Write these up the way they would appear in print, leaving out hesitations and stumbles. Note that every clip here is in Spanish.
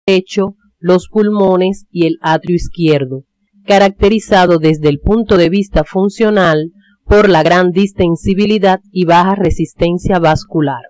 derecho, los pulmones y el atrio izquierdo, caracterizado desde el punto de vista funcional por la gran distensibilidad y baja resistencia vascular.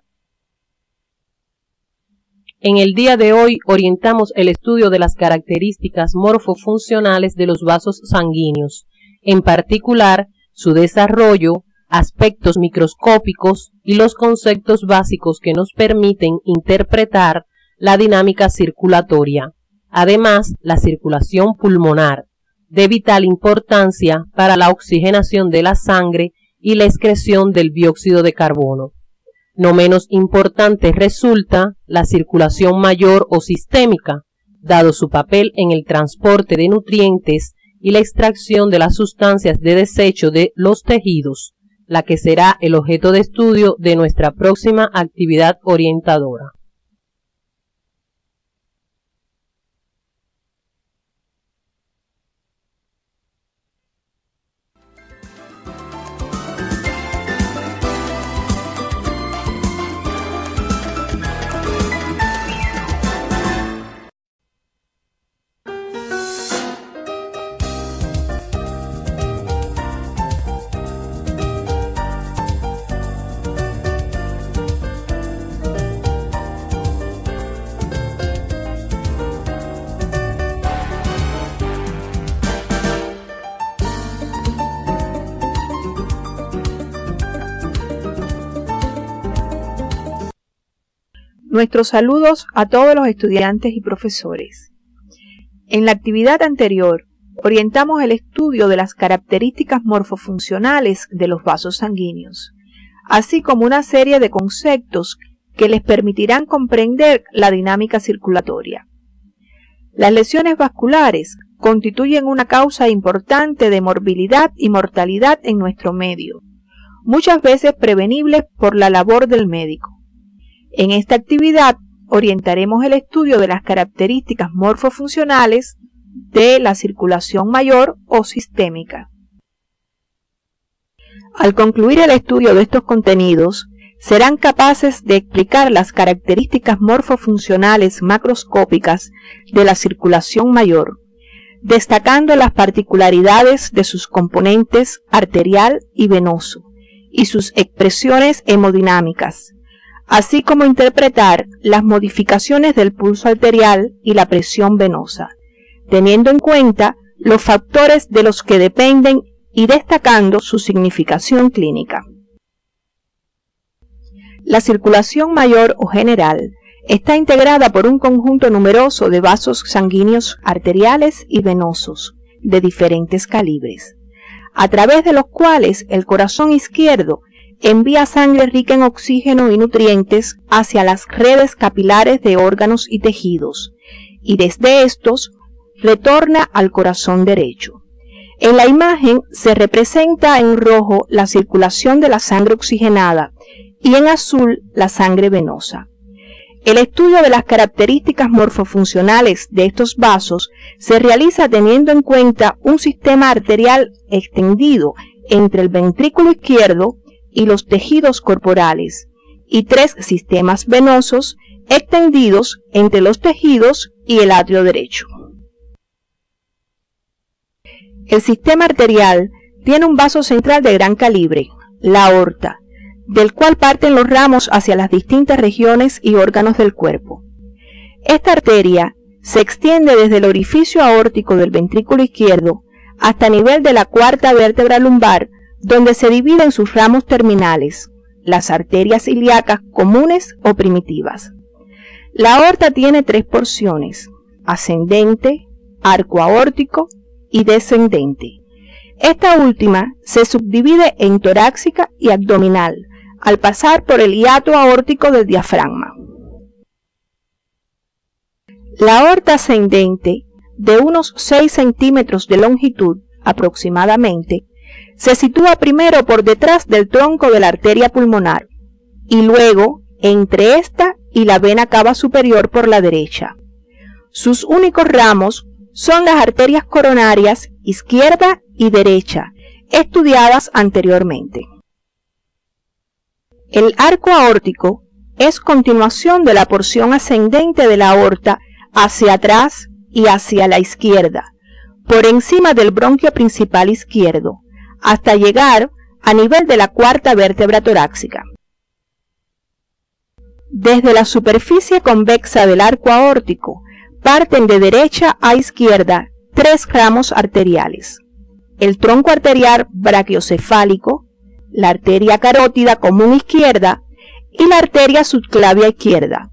En el día de hoy orientamos el estudio de las características morfofuncionales de los vasos sanguíneos, en particular su desarrollo, aspectos microscópicos y los conceptos básicos que nos permiten interpretar la dinámica circulatoria. Además, la circulación pulmonar, de vital importancia para la oxigenación de la sangre y la excreción del dióxido de carbono. No menos importante resulta la circulación mayor o sistémica, dado su papel en el transporte de nutrientes y la extracción de las sustancias de desecho de los tejidos, la que será el objeto de estudio de nuestra próxima actividad orientadora. Nuestros saludos a todos los estudiantes y profesores. En la actividad anterior, orientamos el estudio de las características morfofuncionales de los vasos sanguíneos, así como una serie de conceptos que les permitirán comprender la dinámica circulatoria. Las lesiones vasculares constituyen una causa importante de morbilidad y mortalidad en nuestro medio, muchas veces prevenibles por la labor del médico. En esta actividad orientaremos el estudio de las características morfofuncionales de la circulación mayor o sistémica. Al concluir el estudio de estos contenidos, serán capaces de explicar las características morfofuncionales macroscópicas de la circulación mayor, destacando las particularidades de sus componentes arterial y venoso y sus expresiones hemodinámicas, así como interpretar las modificaciones del pulso arterial y la presión venosa, teniendo en cuenta los factores de los que dependen y destacando su significación clínica. La circulación mayor o general está integrada por un conjunto numeroso de vasos sanguíneos arteriales y venosos de diferentes calibres, a través de los cuales el corazón izquierdo envía sangre rica en oxígeno y nutrientes hacia las redes capilares de órganos y tejidos, y desde estos retorna al corazón derecho. En la imagen se representa en rojo la circulación de la sangre oxigenada y en azul la sangre venosa. El estudio de las características morfofuncionales de estos vasos se realiza teniendo en cuenta un sistema arterial extendido entre el ventrículo izquierdo y los tejidos corporales, y 3 sistemas venosos extendidos entre los tejidos y el atrio derecho. El sistema arterial tiene un vaso central de gran calibre, la aorta, del cual parten los ramos hacia las distintas regiones y órganos del cuerpo. Esta arteria se extiende desde el orificio aórtico del ventrículo izquierdo hasta nivel de la cuarta vértebra lumbar, donde se dividen sus ramos terminales, las arterias ilíacas comunes o primitivas. La aorta tiene 3 porciones, ascendente, arco aórtico y descendente. Esta última se subdivide en torácica y abdominal, al pasar por el hiato aórtico del diafragma. La aorta ascendente, de unos 6 centímetros de longitud aproximadamente, se sitúa primero por detrás del tronco de la arteria pulmonar y luego entre esta y la vena cava superior por la derecha. Sus únicos ramos son las arterias coronarias izquierda y derecha, estudiadas anteriormente. El arco aórtico es continuación de la porción ascendente de la aorta hacia atrás y hacia la izquierda, por encima del bronquio principal izquierdo, hasta llegar a nivel de la cuarta vértebra torácica. Desde la superficie convexa del arco aórtico parten de derecha a izquierda 3 ramos arteriales: el tronco arterial brachiocefálico, la arteria carótida común izquierda y la arteria subclavia izquierda,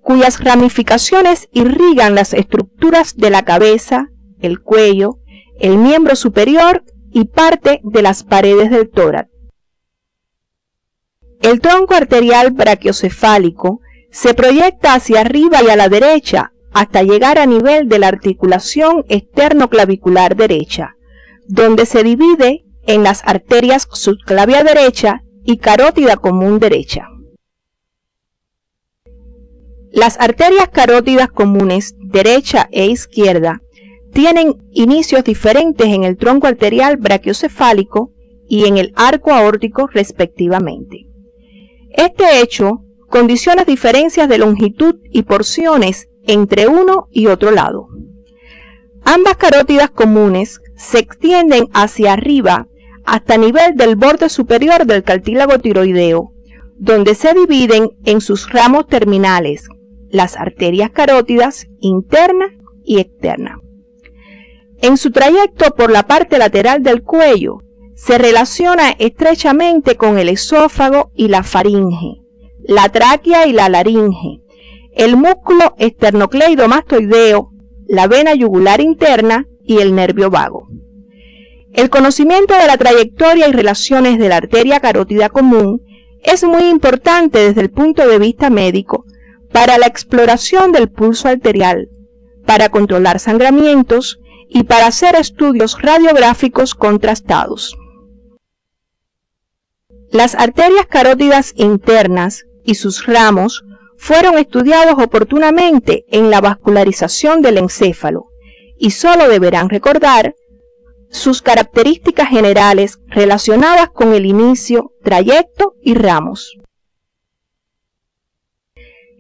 cuyas ramificaciones irrigan las estructuras de la cabeza, el cuello, el miembro superior y parte de las paredes del tórax. El tronco arterial brachiocefálico se proyecta hacia arriba y a la derecha hasta llegar a nivel de la articulación esternoclavicular derecha, donde se divide en las arterias subclavia derecha y carótida común derecha. Las arterias carótidas comunes derecha e izquierda tienen inicios diferentes en el tronco arterial brachiocefálico y en el arco aórtico respectivamente. Este hecho condiciona diferencias de longitud y porciones entre uno y otro lado. Ambas carótidas comunes se extienden hacia arriba hasta nivel del borde superior del cartílago tiroideo, donde se dividen en sus ramos terminales, las arterias carótidas interna y externa. En su trayecto por la parte lateral del cuello, se relaciona estrechamente con el esófago y la faringe, la tráquea y la laringe, el músculo esternocleidomastoideo, la vena yugular interna y el nervio vago. El conocimiento de la trayectoria y relaciones de la arteria carótida común es muy importante desde el punto de vista médico para la exploración del pulso arterial, para controlar sangramientos y para hacer estudios radiográficos contrastados. Las arterias carótidas internas y sus ramos fueron estudiados oportunamente en la vascularización del encéfalo y solo deberán recordar sus características generales relacionadas con el inicio, trayecto y ramos.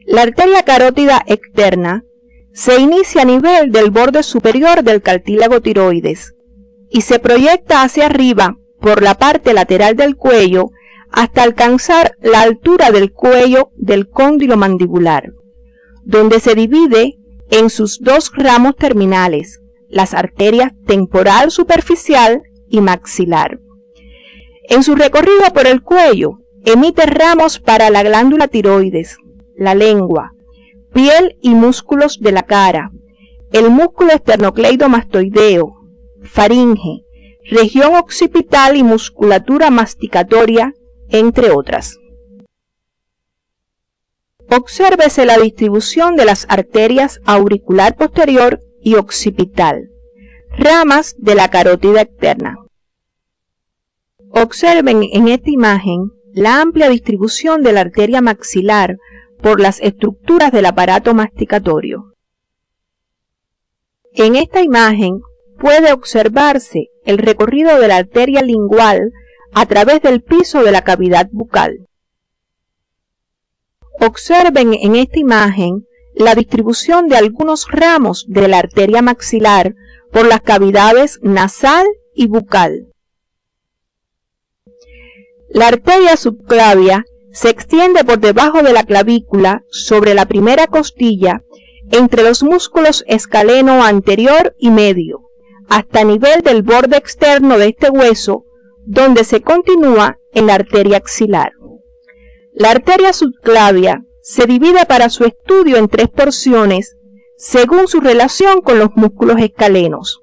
La arteria carótida externa se inicia a nivel del borde superior del cartílago tiroides y se proyecta hacia arriba por la parte lateral del cuello hasta alcanzar la altura del cuello del cóndilo mandibular, donde se divide en sus 2 ramos terminales, las arterias temporal superficial y maxilar. En su recorrido por el cuello, emite ramos para la glándula tiroides, la lengua, piel y músculos de la cara, el músculo esternocleidomastoideo, faringe, región occipital y musculatura masticatoria, entre otras. Obsérvese la distribución de las arterias auricular posterior y occipital, ramas de la carótida externa. Observen en esta imagen la amplia distribución de la arteria maxilar por las estructuras del aparato masticatorio. En esta imagen puede observarse el recorrido de la arteria lingual a través del piso de la cavidad bucal. Observen en esta imagen la distribución de algunos ramos de la arteria maxilar por las cavidades nasal y bucal. La arteria subclavia se extiende por debajo de la clavícula sobre la primera costilla entre los músculos escaleno anterior y medio, hasta nivel del borde externo de este hueso, donde se continúa en la arteria axilar. La arteria subclavia se divide para su estudio en 3 porciones según su relación con los músculos escalenos,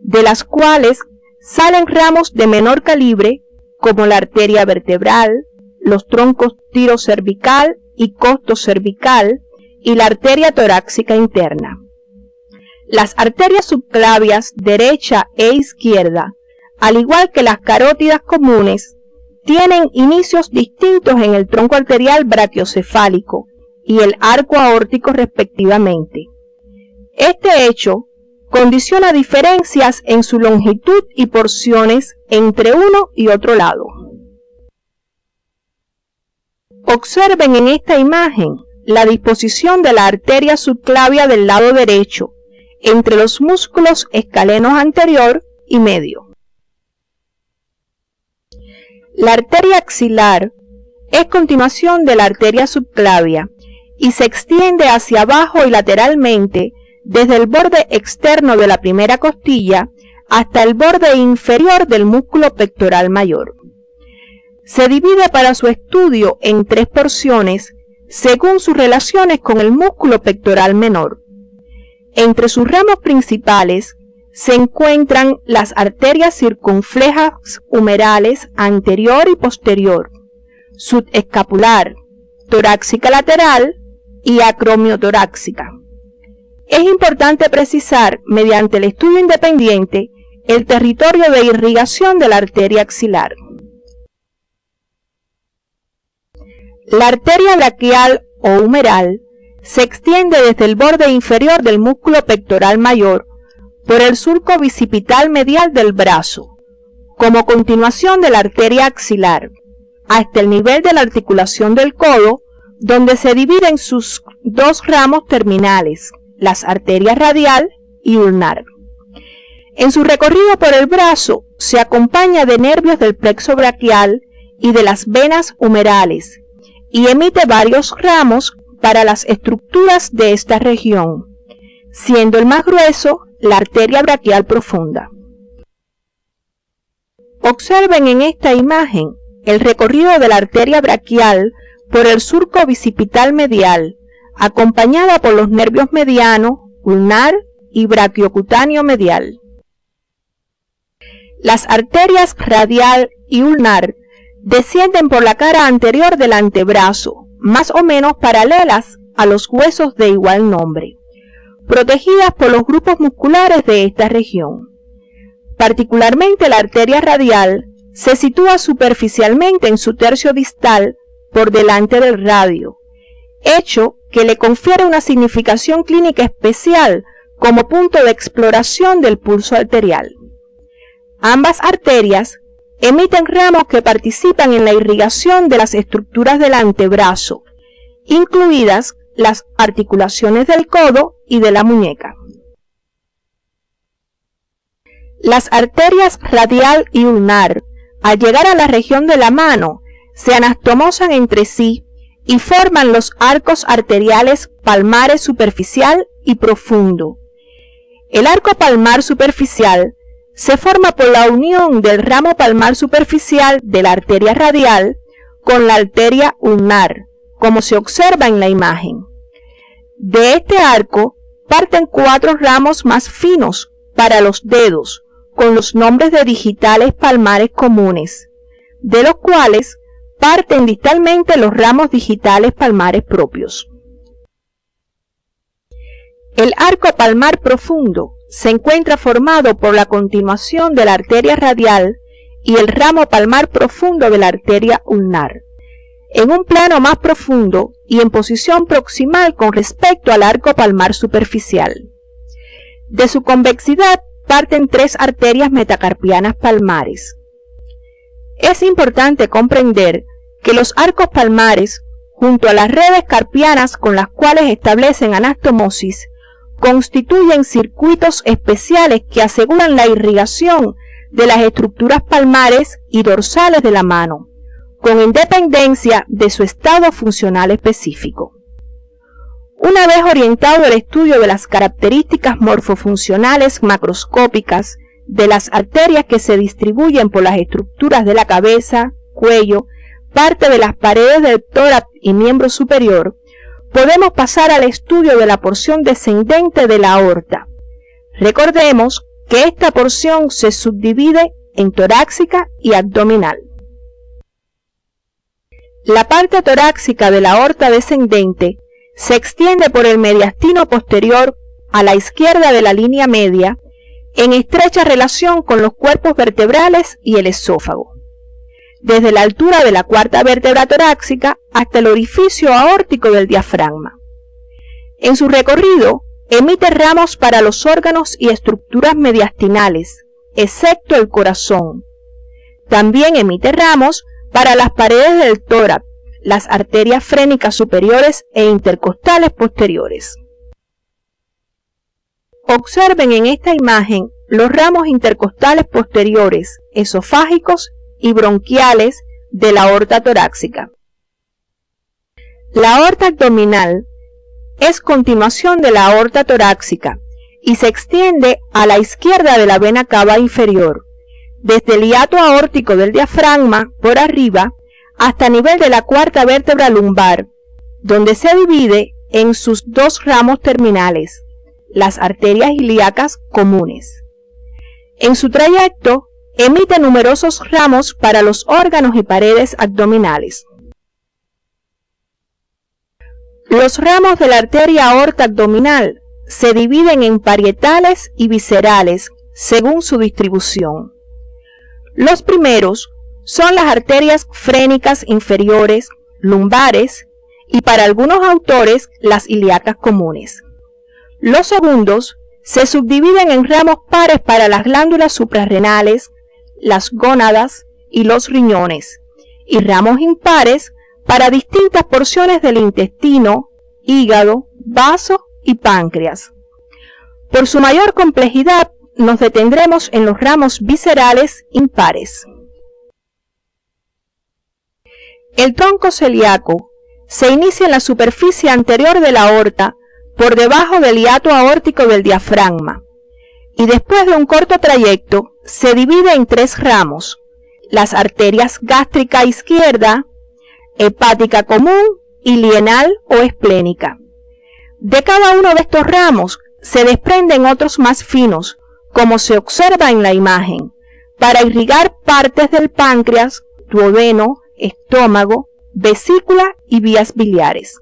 de las cuales salen ramos de menor calibre como la arteria vertebral, los troncos tirocervical y costocervical y la arteria torácica interna. Las arterias subclavias derecha e izquierda, al igual que las carótidas comunes, tienen inicios distintos en el tronco arterial brachiocefálico y el arco aórtico respectivamente. Este hecho condiciona diferencias en su longitud y porciones entre uno y otro lado. Observen en esta imagen la disposición de la arteria subclavia del lado derecho, entre los músculos escalenos anterior y medio. La arteria axilar es continuación de la arteria subclavia y se extiende hacia abajo y lateralmente desde el borde externo de la primera costilla hasta el borde inferior del músculo pectoral mayor. Se divide para su estudio en 3 porciones según sus relaciones con el músculo pectoral menor. Entre sus ramos principales se encuentran las arterias circunflejas humerales anterior y posterior, subescapular, torácica lateral y acromiotorácica. Es importante precisar, mediante el estudio independiente, el territorio de irrigación de la arteria axilar. La arteria braquial o humeral se extiende desde el borde inferior del músculo pectoral mayor por el surco bicipital medial del brazo, como continuación de la arteria axilar, hasta el nivel de la articulación del codo, donde se dividen sus 2 ramos terminales, las arterias radial y ulnar. En su recorrido por el brazo se acompaña de nervios del plexo braquial y de las venas humerales, y emite varios ramos para las estructuras de esta región, siendo el más grueso la arteria braquial profunda. Observen en esta imagen el recorrido de la arteria braquial por el surco bicipital medial, acompañada por los nervios mediano, ulnar y braquiocutáneo medial. Las arterias radial y ulnar descienden por la cara anterior del antebrazo, más o menos paralelas a los huesos de igual nombre, protegidas por los grupos musculares de esta región. Particularmente la arteria radial se sitúa superficialmente en su tercio distal por delante del radio, hecho que le confiere una significación clínica especial como punto de exploración del pulso arterial. Ambas arterias emiten ramos que participan en la irrigación de las estructuras del antebrazo, incluidas las articulaciones del codo y de la muñeca. Las arterias radial y ulnar, al llegar a la región de la mano, se anastomosan entre sí y forman los arcos arteriales palmares superficial y profundo. El arco palmar superficial se forma por la unión del ramo palmar superficial de la arteria radial con la arteria ulnar, como se observa en la imagen. De este arco parten 4 ramos más finos para los dedos, con los nombres de digitales palmares comunes, de los cuales parten distalmente los ramos digitales palmares propios. El arco palmar profundo se encuentra formado por la continuación de la arteria radial y el ramo palmar profundo de la arteria ulnar, en un plano más profundo y en posición proximal con respecto al arco palmar superficial. De su convexidad parten 3 arterias metacarpianas palmares. Es importante comprender que los arcos palmares, junto a las redes carpianas con las cuales establecen anastomosis, constituyen circuitos especiales que aseguran la irrigación de las estructuras palmares y dorsales de la mano, con independencia de su estado funcional específico. Una vez orientado el estudio de las características morfofuncionales macroscópicas de las arterias que se distribuyen por las estructuras de la cabeza, cuello, parte de las paredes del tórax y miembro superior, podemos pasar al estudio de la porción descendente de la aorta. Recordemos que esta porción se subdivide en torácica y abdominal. La parte torácica de la aorta descendente se extiende por el mediastino posterior a la izquierda de la línea media, en estrecha relación con los cuerpos vertebrales y el esófago, desde la altura de la 4ª vértebra torácica hasta el orificio aórtico del diafragma. En su recorrido, emite ramos para los órganos y estructuras mediastinales, excepto el corazón. También emite ramos para las paredes del tórax, las arterias frénicas superiores e intercostales posteriores. Observen en esta imagen los ramos intercostales posteriores, esofágicos y bronquiales de la aorta torácica. La aorta abdominal es continuación de la aorta torácica y se extiende a la izquierda de la vena cava inferior, desde el hiato aórtico del diafragma por arriba hasta nivel de la cuarta vértebra lumbar, donde se divide en sus dos ramos terminales, las arterias ilíacas comunes. En su trayecto, emite numerosos ramos para los órganos y paredes abdominales. Los ramos de la arteria aorta abdominal se dividen en parietales y viscerales según su distribución. Los primeros son las arterias frénicas inferiores, lumbares y para algunos autores las ilíacas comunes. Los segundos se subdividen en ramos pares para las glándulas suprarrenales, las gónadas y los riñones, y ramos impares para distintas porciones del intestino, hígado, vaso y páncreas. Por su mayor complejidad, nos detendremos en los ramos viscerales impares. El tronco celíaco se inicia en la superficie anterior de la aorta, por debajo del hiato aórtico del diafragma, y después de un corto trayecto se divide en tres ramos: las arterias gástrica izquierda, hepática común y lienal o esplénica. De cada uno de estos ramos se desprenden otros más finos, como se observa en la imagen, para irrigar partes del páncreas, duodeno, estómago, vesícula y vías biliares.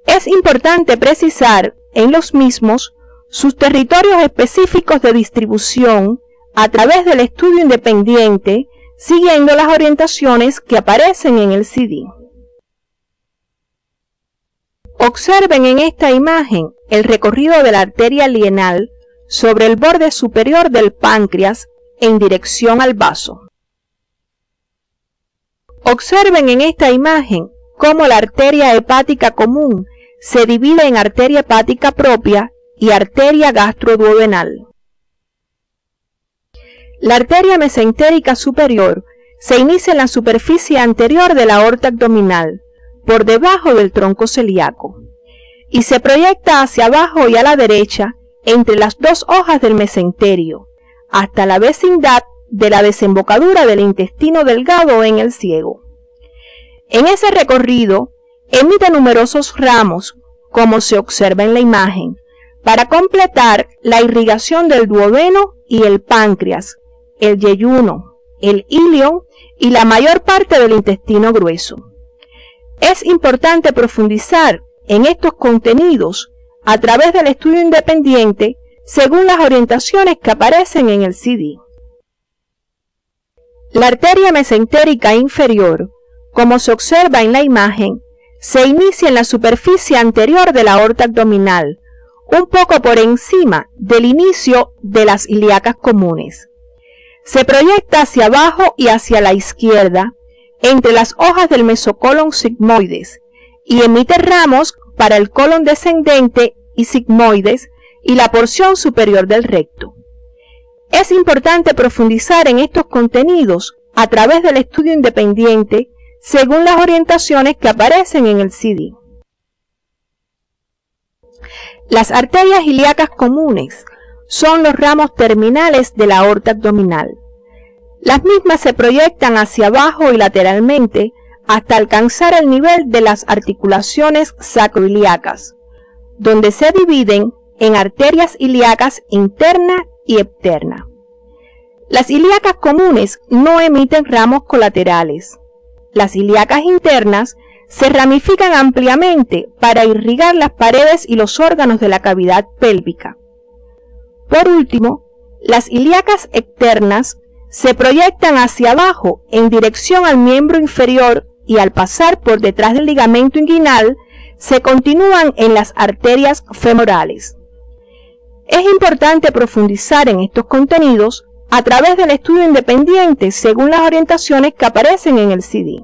Es importante precisar en los mismos sus territorios específicos de distribución a través del estudio independiente, siguiendo las orientaciones que aparecen en el CD. Observen en esta imagen el recorrido de la arteria lienal sobre el borde superior del páncreas en dirección al vaso. Observen en esta imagen cómo la arteria hepática común se divide en arteria hepática propia y arteria gastroduodenal. La arteria mesentérica superior se inicia en la superficie anterior de la aorta abdominal, por debajo del tronco celíaco, y se proyecta hacia abajo y a la derecha entre las dos hojas del mesenterio, hasta la vecindad de la desembocadura del intestino delgado en el ciego. En ese recorrido, emite numerosos ramos, como se observa en la imagen, para completar la irrigación del duodeno y el páncreas, el yeyuno, el ilion y la mayor parte del intestino grueso. Es importante profundizar en estos contenidos a través del estudio independiente según las orientaciones que aparecen en el CD. La arteria mesentérica inferior, como se observa en la imagen, se inicia en la superficie anterior de la aorta abdominal, un poco por encima del inicio de las ilíacas comunes. Se proyecta hacia abajo y hacia la izquierda, entre las hojas del mesocolon sigmoides, y emite ramos para el colon descendente y sigmoides y la porción superior del recto. Es importante profundizar en estos contenidos a través del estudio independiente según las orientaciones que aparecen en el CD. Las arterias ilíacas comunes son los ramos terminales de la aorta abdominal. Las mismas se proyectan hacia abajo y lateralmente hasta alcanzar el nivel de las articulaciones sacroiliacas, donde se dividen en arterias ilíacas interna y externa. Las ilíacas comunes no emiten ramos colaterales. Las ilíacas internas se ramifican ampliamente para irrigar las paredes y los órganos de la cavidad pélvica. Por último, las ilíacas externas se proyectan hacia abajo en dirección al miembro inferior y al pasar por detrás del ligamento inguinal se continúan en las arterias femorales. Es importante profundizar en estos contenidos a través del estudio independiente según las orientaciones que aparecen en el CD.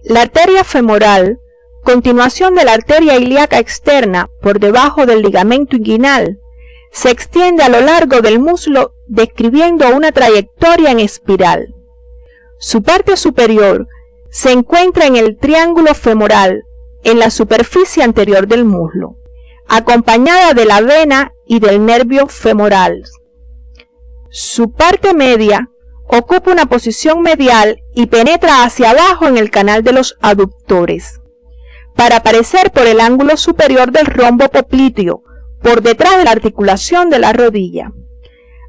La arteria femoral, continuación de la arteria ilíaca externa por debajo del ligamento inguinal, se extiende a lo largo del muslo describiendo una trayectoria en espiral. Su parte superior se encuentra en el triángulo femoral, en la superficie anterior del muslo, acompañada de la vena y del nervio femoral. Su parte media ocupa una posición medial y penetra hacia abajo en el canal de los aductores, para aparecer por el ángulo superior del rombo popliteo, por detrás de la articulación de la rodilla,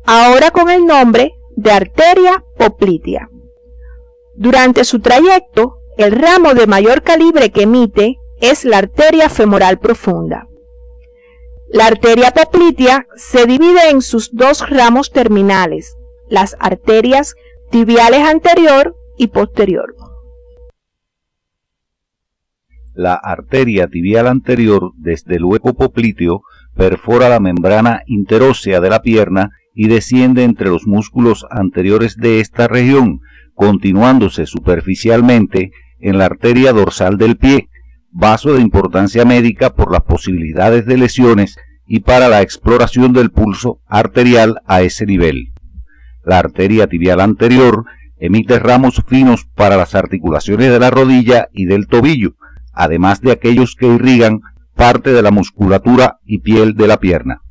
ahora con el nombre de arteria poplitea. Durante su trayecto, el ramo de mayor calibre que emite es la arteria femoral profunda. La arteria poplitea se divide en sus dos ramos terminales, las arterias tibiales anterior y posterior. La arteria tibial anterior, desde el hueco popliteo, perfora la membrana interósea de la pierna y desciende entre los músculos anteriores de esta región, continuándose superficialmente en la arteria dorsal del pie, vaso de importancia médica por las posibilidades de lesiones y para la exploración del pulso arterial a ese nivel. La arteria tibial anterior emite ramos finos para las articulaciones de la rodilla y del tobillo, además de aquellos que irrigan parte de la musculatura y piel de la pierna.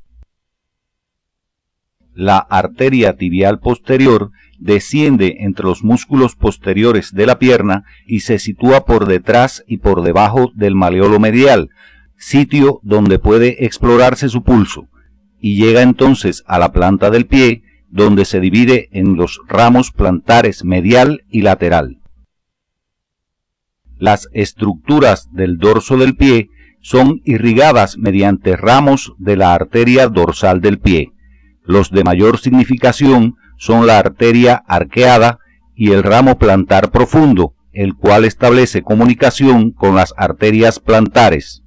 La arteria tibial posterior desciende entre los músculos posteriores de la pierna y se sitúa por detrás y por debajo del maleolo medial, sitio donde puede explorarse su pulso, y llega entonces a la planta del pie, donde se divide en los ramos plantares medial y lateral. Las estructuras del dorso del pie son irrigadas mediante ramos de la arteria dorsal del pie. Los de mayor significación son la arteria arqueada y el ramo plantar profundo, el cual establece comunicación con las arterias plantares.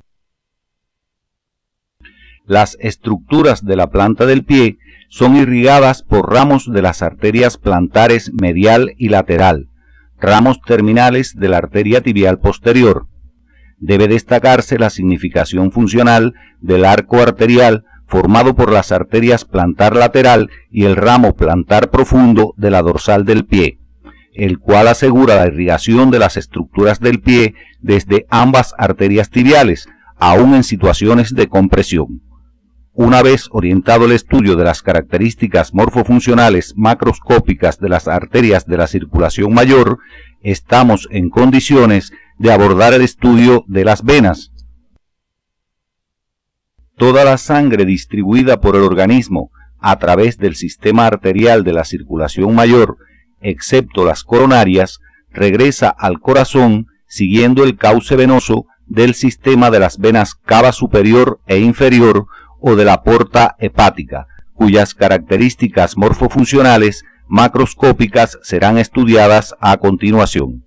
Las estructuras de la planta del pie son irrigadas por ramos de las arterias plantares medial y lateral, ramos terminales de la arteria tibial posterior. Debe destacarse la significación funcional del arco arterial formado por las arterias plantar lateral y el ramo plantar profundo de la dorsal del pie, el cual asegura la irrigación de las estructuras del pie desde ambas arterias tibiales, aun en situaciones de compresión. Una vez orientado el estudio de las características morfofuncionales macroscópicas de las arterias de la circulación mayor, estamos en condiciones de abordar el estudio de las venas. Toda la sangre distribuida por el organismo a través del sistema arterial de la circulación mayor, excepto las coronarias, regresa al corazón siguiendo el cauce venoso del sistema de las venas cava superior e inferior o de la porta hepática, cuyas características morfofuncionales macroscópicas serán estudiadas a continuación.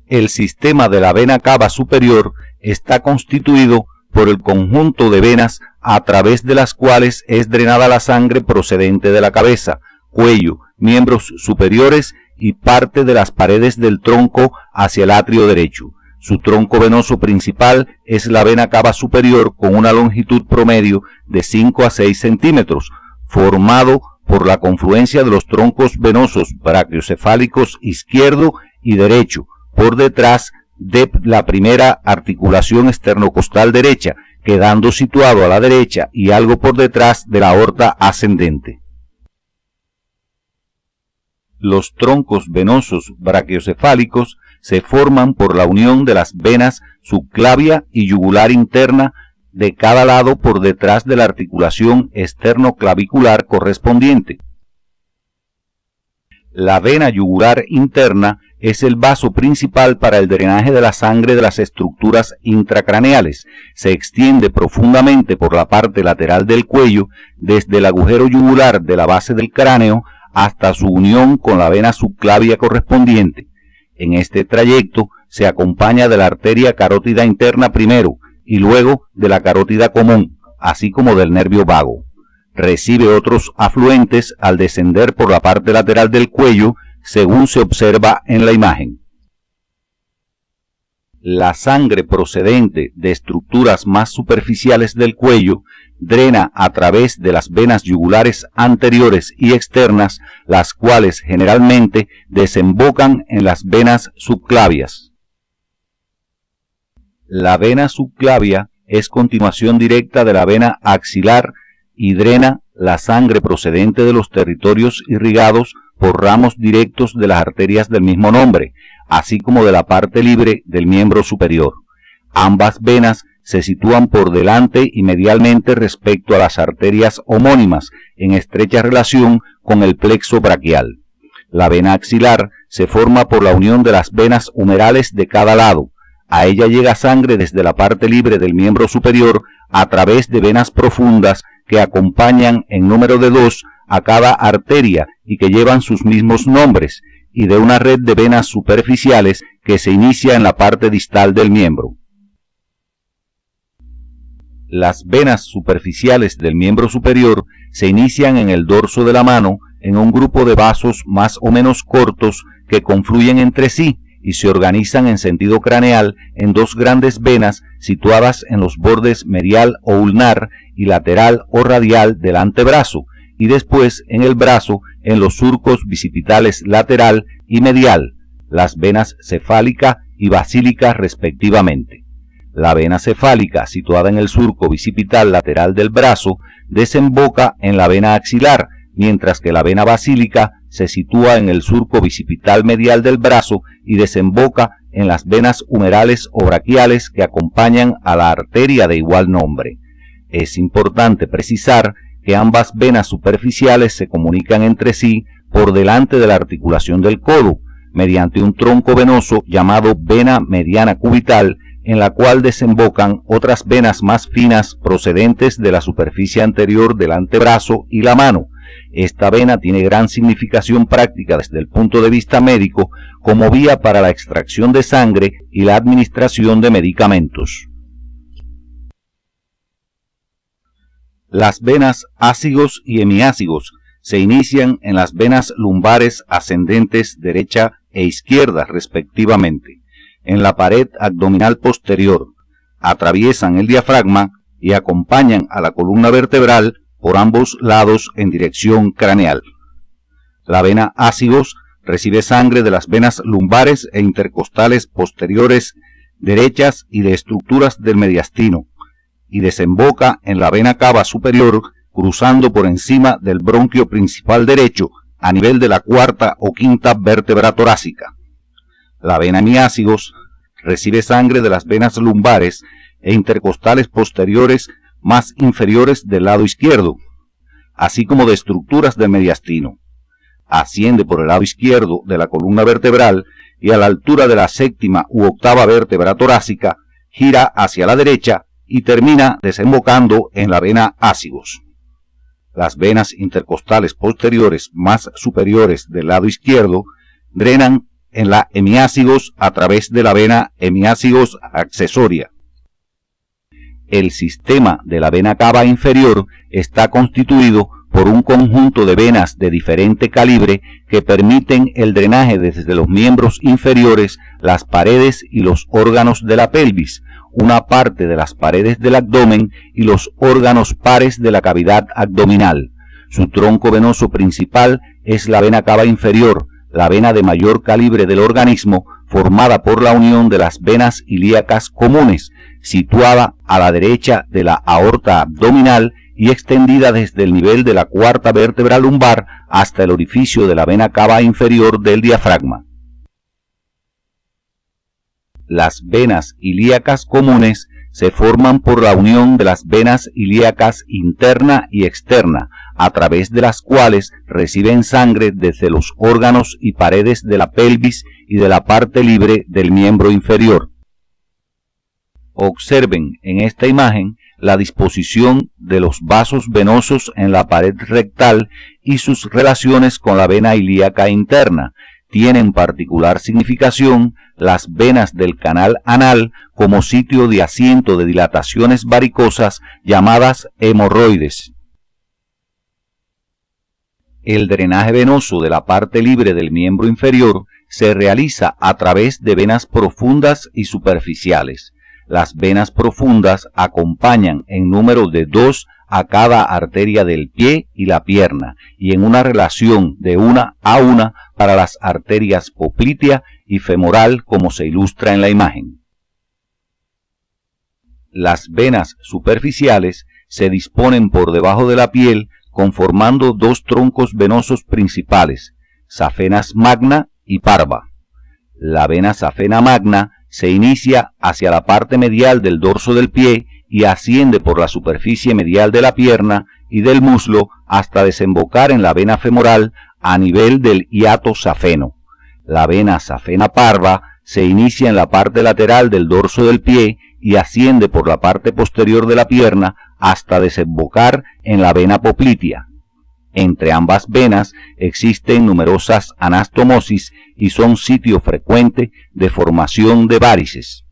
El sistema de la vena cava superior está constituido por el conjunto de venas a través de las cuales es drenada la sangre procedente de la cabeza, cuello, miembros superiores y parte de las paredes del tronco hacia el atrio derecho. Su tronco venoso principal es la vena cava superior con una longitud promedio de 5 a 6 centímetros, formado por la confluencia de los troncos venosos brachiocefálicos izquierdo y derecho, por detrás de la primera articulación esternocostal derecha, quedando situado a la derecha y algo por detrás de la aorta ascendente. Los troncos venosos brachiocefálicos se forman por la unión de las venas subclavia y yugular interna de cada lado por detrás de la articulación esternoclavicular correspondiente. La vena yugular interna es el vaso principal para el drenaje de la sangre de las estructuras intracraneales. Se extiende profundamente por la parte lateral del cuello, desde el agujero yugular de la base del cráneo hasta su unión con la vena subclavia correspondiente. En este trayecto se acompaña de la arteria carótida interna primero y luego de la carótida común, así como del nervio vago. Recibe otros afluentes al descender por la parte lateral del cuello, según se observa en la imagen. La sangre procedente de estructuras más superficiales del cuello drena a través de las venas yugulares anteriores y externas, las cuales generalmente desembocan en las venas subclavias. La vena subclavia es continuación directa de la vena axilar y drena la sangre procedente de los territorios irrigados por ramos directos de las arterias del mismo nombre, así como de la parte libre del miembro superior. Ambas venas se sitúan por delante y medialmente respecto a las arterias homónimas, en estrecha relación con el plexo braquial. La vena axilar se forma por la unión de las venas humerales de cada lado. A ella llega sangre desde la parte libre del miembro superior a través de venas profundas que acompañan en número de 2 a cada arteria y que llevan sus mismos nombres, y de una red de venas superficiales que se inicia en la parte distal del miembro. Las venas superficiales del miembro superior se inician en el dorso de la mano en un grupo de vasos más o menos cortos que confluyen entre sí y se organizan en sentido craneal en dos grandes venas situadas en los bordes medial o ulnar y lateral o radial del antebrazo, y después en el brazo en los surcos bicipitales lateral y medial, las venas cefálica y basílica respectivamente. La vena cefálica, situada en el surco bicipital lateral del brazo, desemboca en la vena axilar, mientras que la vena basílica se sitúa en el surco bicipital medial del brazo y desemboca en las venas humerales o braquiales que acompañan a la arteria de igual nombre. Es importante precisar que ambas venas superficiales se comunican entre sí por delante de la articulación del codo, mediante un tronco venoso llamado vena mediana cubital, en la cual desembocan otras venas más finas procedentes de la superficie anterior del antebrazo y la mano. Esta vena tiene gran significación práctica desde el punto de vista médico como vía para la extracción de sangre y la administración de medicamentos. Las venas ácigos y hemiácigos se inician en las venas lumbares ascendentes derecha e izquierda respectivamente, en la pared abdominal posterior, atraviesan el diafragma y acompañan a la columna vertebral por ambos lados en dirección craneal. La vena ácigos recibe sangre de las venas lumbares e intercostales posteriores derechas y de estructuras del mediastino, y desemboca en la vena cava superior cruzando por encima del bronquio principal derecho a nivel de la cuarta o quinta vértebra torácica. La vena hemiácigos recibe sangre de las venas lumbares e intercostales posteriores más inferiores del lado izquierdo, así como de estructuras del mediastino. Asciende por el lado izquierdo de la columna vertebral y a la altura de la séptima u octava vértebra torácica gira hacia la derecha y termina desembocando en la vena ácigos. Las venas intercostales posteriores más superiores del lado izquierdo drenan en la hemiácigos a través de la vena hemiácigos accesoria. El sistema de la vena cava inferior está constituido por un conjunto de venas de diferente calibre que permiten el drenaje desde los miembros inferiores, las paredes y los órganos de la pelvis, una parte de las paredes del abdomen y los órganos pares de la cavidad abdominal. Su tronco venoso principal es la vena cava inferior, la vena de mayor calibre del organismo, formada por la unión de las venas ilíacas comunes, situada a la derecha de la aorta abdominal y extendida desde el nivel de la cuarta vértebra lumbar hasta el orificio de la vena cava inferior del diafragma. Las venas ilíacas comunes se forman por la unión de las venas ilíacas interna y externa, a través de las cuales reciben sangre desde los órganos y paredes de la pelvis y de la parte libre del miembro inferior. Observen en esta imagen la disposición de los vasos venosos en la pared rectal y sus relaciones con la vena ilíaca interna. Tienen particular significación las venas del canal anal como sitio de asiento de dilataciones varicosas llamadas hemorroides. El drenaje venoso de la parte libre del miembro inferior se realiza a través de venas profundas y superficiales. Las venas profundas acompañan en número de 2 a cada arteria del pie y la pierna y en una relación de 1 a 1 para las arterias poplitea y femoral, como se ilustra en la imagen. Las venas superficiales se disponen por debajo de la piel conformando 2 troncos venosos principales, safenas magna y parva. La vena safena magna se inicia hacia la parte medial del dorso del pie y asciende por la superficie medial de la pierna y del muslo hasta desembocar en la vena femoral a nivel del hiato safeno. La vena safena parva se inicia en la parte lateral del dorso del pie y asciende por la parte posterior de la pierna hasta desembocar en la vena poplitea. Entre ambas venas existen numerosas anastomosis y son sitio frecuente de formación de varices.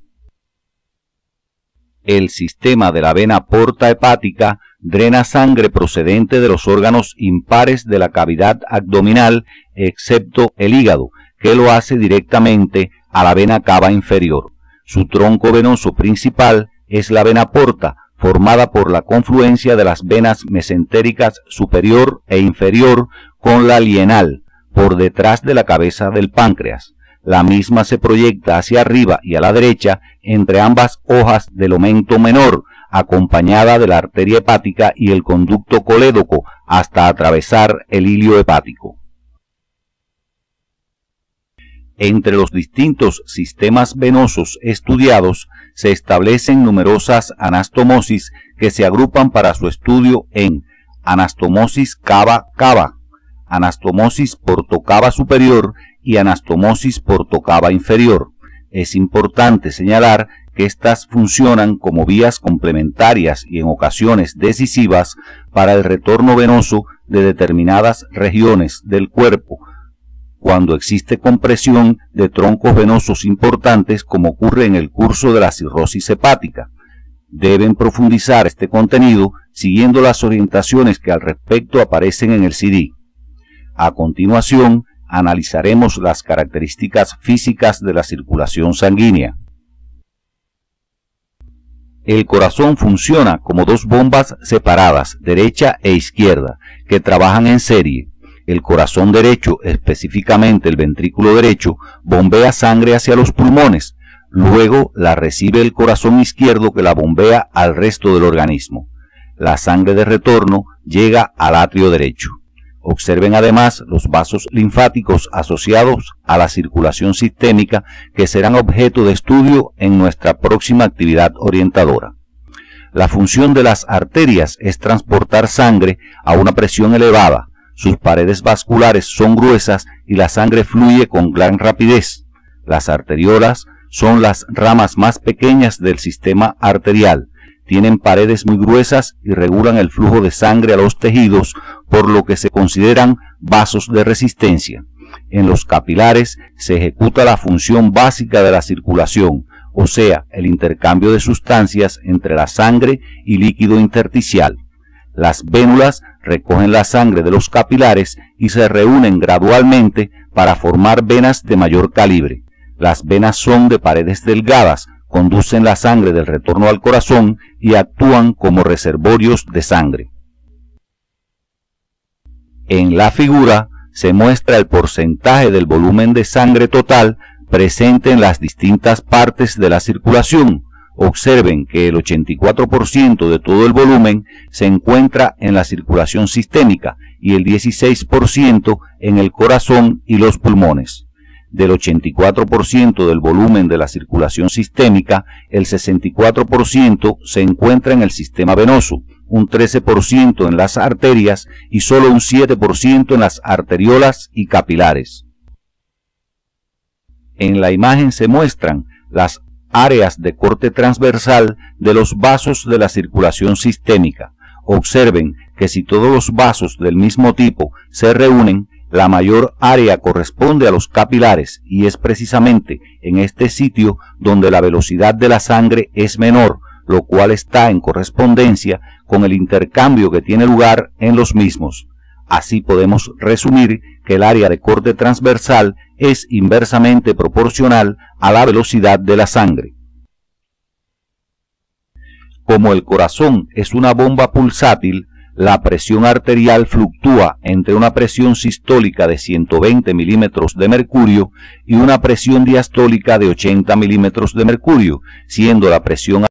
El sistema de la vena porta hepática drena sangre procedente de los órganos impares de la cavidad abdominal, excepto el hígado, que lo hace directamente a la vena cava inferior. Su tronco venoso principal es la vena porta, formada por la confluencia de las venas mesentéricas superior e inferior con la lienal, por detrás de la cabeza del páncreas. La misma se proyecta hacia arriba y a la derecha entre ambas hojas del omento menor, acompañada de la arteria hepática y el conducto colédoco hasta atravesar el hilio hepático. Entre los distintos sistemas venosos estudiados se establecen numerosas anastomosis que se agrupan para su estudio en anastomosis cava-cava, anastomosis portocava superior y anastomosis portocava inferior. Es importante señalar que estas funcionan como vías complementarias y en ocasiones decisivas para el retorno venoso de determinadas regiones del cuerpo, cuando existe compresión de troncos venosos importantes, como ocurre en el curso de la cirrosis hepática. Deben profundizar este contenido siguiendo las orientaciones que al respecto aparecen en el CD. A continuación, analizaremos las características físicas de la circulación sanguínea. El corazón funciona como 2 bombas separadas, derecha e izquierda, que trabajan en serie. El corazón derecho, específicamente el ventrículo derecho, bombea sangre hacia los pulmones, luego la recibe el corazón izquierdo que la bombea al resto del organismo. La sangre de retorno llega al atrio derecho. Observen además los vasos linfáticos asociados a la circulación sistémica que serán objeto de estudio en nuestra próxima actividad orientadora. La función de las arterias es transportar sangre a una presión elevada. Sus paredes vasculares son gruesas y la sangre fluye con gran rapidez. Las arteriolas son las ramas más pequeñas del sistema arterial. Tienen paredes muy gruesas y regulan el flujo de sangre a los tejidos, por lo que se consideran vasos de resistencia. En los capilares se ejecuta la función básica de la circulación, o sea, el intercambio de sustancias entre la sangre y líquido intersticial. Las vénulas recogen la sangre de los capilares y se reúnen gradualmente para formar venas de mayor calibre. Las venas son de paredes delgadas, conducen la sangre del retorno al corazón y actúan como reservorios de sangre. En la figura se muestra el porcentaje del volumen de sangre total presente en las distintas partes de la circulación. Observen que el 84% de todo el volumen se encuentra en la circulación sistémica y el 16% en el corazón y los pulmones. Del 84% del volumen de la circulación sistémica, el 64% se encuentra en el sistema venoso, un 13% en las arterias y solo un 7% en las arteriolas y capilares. En la imagen se muestran las áreas de corte transversal de los vasos de la circulación sistémica. Observen que si todos los vasos del mismo tipo se reúnen, la mayor área corresponde a los capilares y es precisamente en este sitio donde la velocidad de la sangre es menor, lo cual está en correspondencia con el intercambio que tiene lugar en los mismos. Así podemos resumir que el área de corte transversal es inversamente proporcional a la velocidad de la sangre. Como el corazón es una bomba pulsátil, la presión arterial fluctúa entre una presión sistólica de 120 milímetros de mercurio y una presión diastólica de 80 milímetros de mercurio, siendo la presión